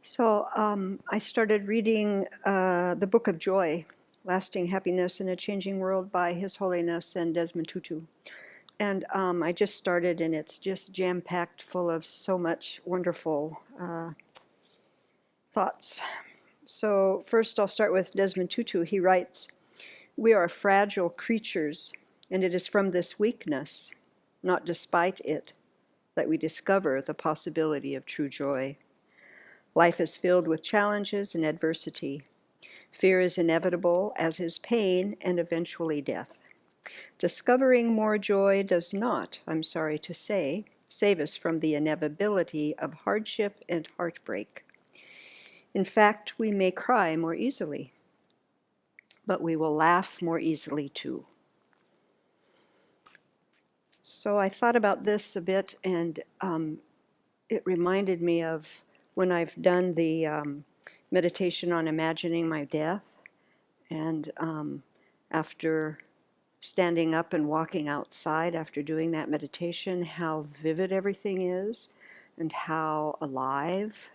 I started reading the Book of Joy, Lasting Happiness in a Changing World by His Holiness and Desmond Tutu. And I just started, and it's just jam-packed full of so much wonderful thoughts. So first I'll start with Desmond Tutu. He writes, "We are fragile creatures, and it is from this weakness, not despite it, that we discover the possibility of true joy. Life is filled with challenges and adversity. Fear is inevitable, as is pain and eventually death. Discovering more joy does not, I'm sorry to say, save us from the inevitability of hardship and heartbreak. In fact, we may cry more easily, but we will laugh more easily too." So I thought about this a bit, and it reminded me of when I've done the meditation on imagining my death, and after standing up and walking outside after doing that meditation, how vivid everything is and how alive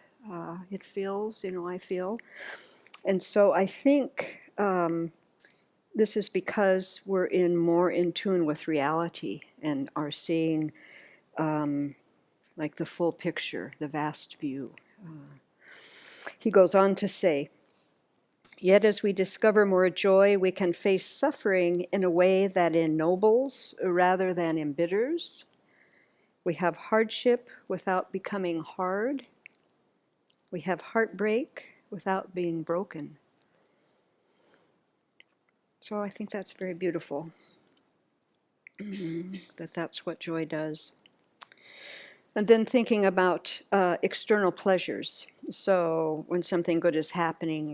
it feels, I feel. And so I think this is because we're more in tune with reality and are seeing like the full picture, the vast view. He goes on to say, "Yet as we discover more joy, we can face suffering in a way that ennobles rather than embitters. We have hardship without becoming hard. We have heartbreak without being broken." So I think that's very beautiful, that's what joy does. And then thinking about external pleasures. So when something good is happening,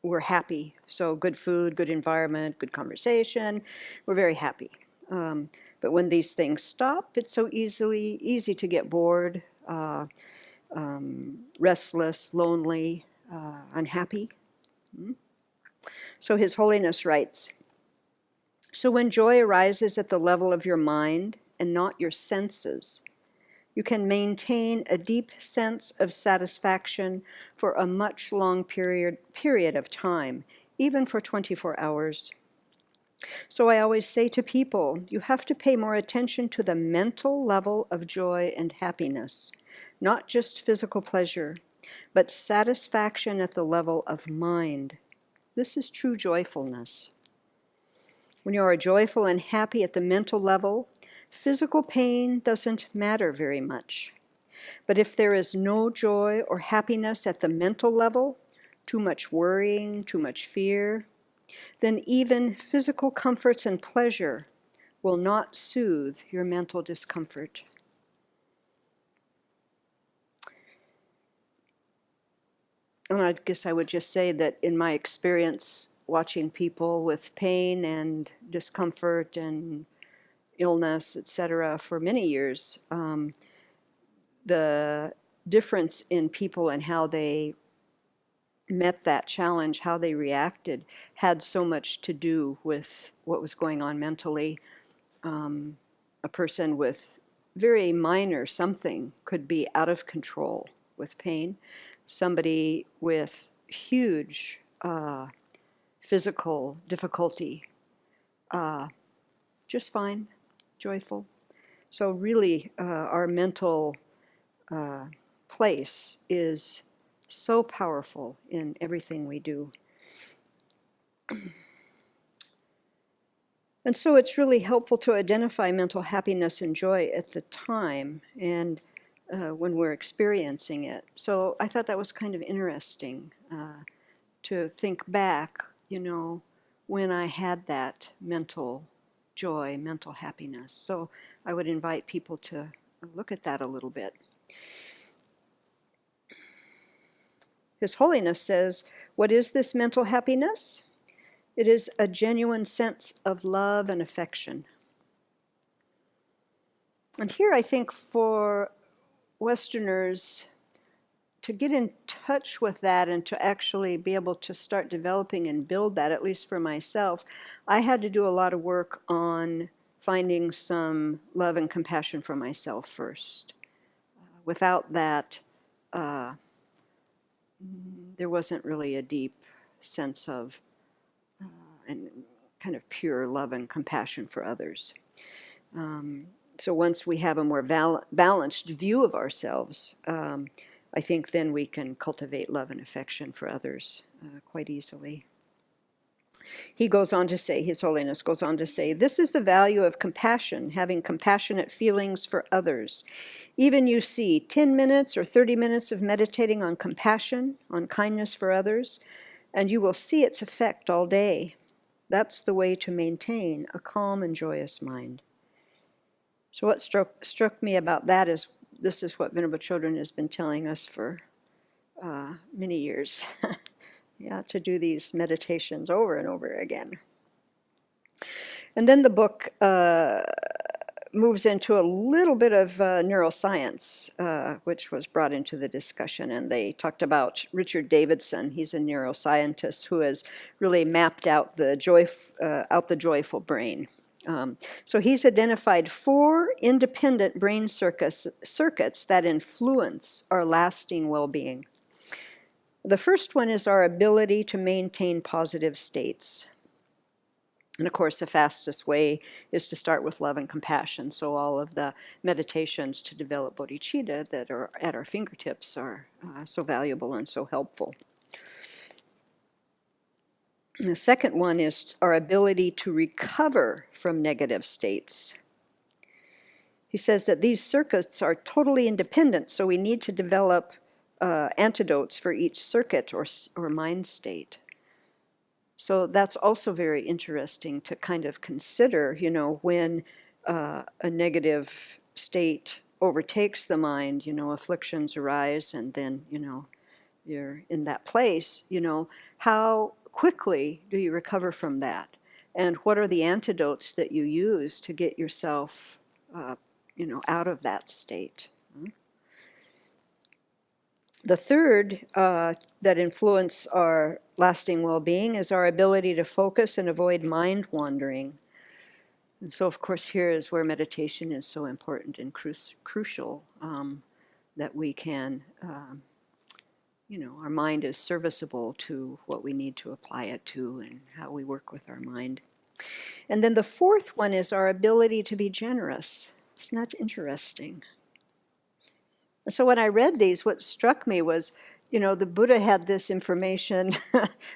we're happy. So good food, good environment, good conversation, we're very happy. But when these things stop, it's so easy to get bored, restless, lonely, unhappy. So His Holiness writes, "So when joy arises at the level of your mind and not your senses, you can maintain a deep sense of satisfaction for a much long period of time, even for 24 hours. So I always say to people, you have to pay more attention to the mental level of joy and happiness, not just physical pleasure, but satisfaction at the level of mind. This is true joyfulness. When you are joyful and happy at the mental level, physical pain doesn't matter very much. But if there is no joy or happiness at the mental level, too much worrying, too much fear, then even physical comforts and pleasure will not soothe your mental discomfort." And I guess I would just say that in my experience watching people with pain and discomfort and illness, etc., for many years, the difference in people and how they met that challenge, how they reacted, had so much to do with what was going on mentally. A person with very minor something could be out of control with pain. Somebody with huge physical difficulty, just fine, joyful. So really, our mental place is so powerful in everything we do. And so it's really helpful to identify mental happiness and joy at the time and when we're experiencing it. So I thought that was kind of interesting to think back, when I had that mental joy, mental happiness. So I would invite people to look at that a little bit. His Holiness says, "What is this mental happiness? It is a genuine sense of love and affection." And here I think for Westerners to get in touch with that and to actually be able to start developing and build that, at least for myself, I had to do a lot of work on finding some love and compassion for myself first. Without that, there wasn't really a deep sense of and kind of pure love and compassion for others. So once we have a more balanced view of ourselves, I think then we can cultivate love and affection for others quite easily. He goes on to say, His Holiness goes on to say, this is the value of compassion, having compassionate feelings for others. Even you see 10 minutes or 30 minutes of meditating on compassion, on kindness for others, and you will see its effect all day. That's the way to maintain a calm and joyous mind. So what struck me about that is this is what Venerable Children has been telling us for many years. Yeah, to do these meditations over and over again. And then the book moves into a little bit of neuroscience, which was brought into the discussion. And they talked about Richard Davidson. He's a neuroscientist who has really mapped out the joyful brain. So he's identified 4 independent brain circuits that influence our lasting well-being. The first one is our ability to maintain positive states. And of course, the fastest way is to start with love and compassion. So all of the meditations to develop bodhicitta that are at our fingertips are so valuable and so helpful. And the second one is our ability to recover from negative states. He says that these circuits are totally independent, so we need to develop antidotes for each circuit or mind state. So that's also very interesting to kind of consider, when a negative state overtakes the mind, afflictions arise, and then, you're in that place, how quickly do you recover from that? And what are the antidotes that you use to get yourself, out of that state? The third that influence our lasting well-being is our ability to focus and avoid mind wandering. And so, of course, here is where meditation is so important and crucial, that we can, our mind is serviceable to what we need to apply it to and how we work with our mind. And then the fourth one is our ability to be generous. Isn't that interesting? So when I read these, what struck me was, the Buddha had this information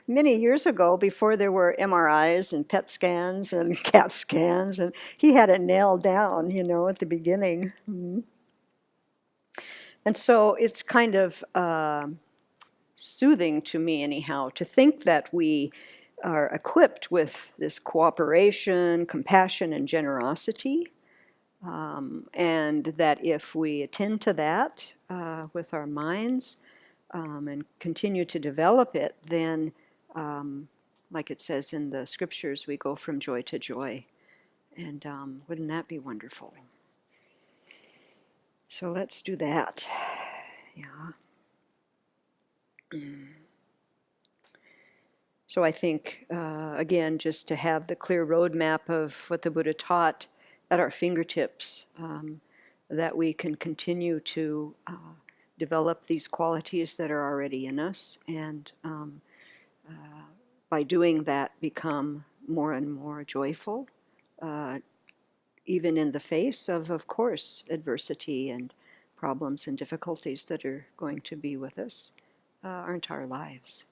many years ago before there were MRIs and PET scans and CAT scans, and he had it nailed down, at the beginning. Mm-hmm. And so it's kind of soothing to me, anyhow, to think that we are equipped with this cooperation, compassion, and generosity. And that if we attend to that with our minds and continue to develop it, then, like it says in the scriptures, we go from joy to joy. And wouldn't that be wonderful? So let's do that. Yeah. So I think, again, just to have the clear roadmap of what the Buddha taught at our fingertips, that we can continue to develop these qualities that are already in us, and by doing that become more and more joyful, even in the face of course, adversity and problems and difficulties that are going to be with us our entire lives.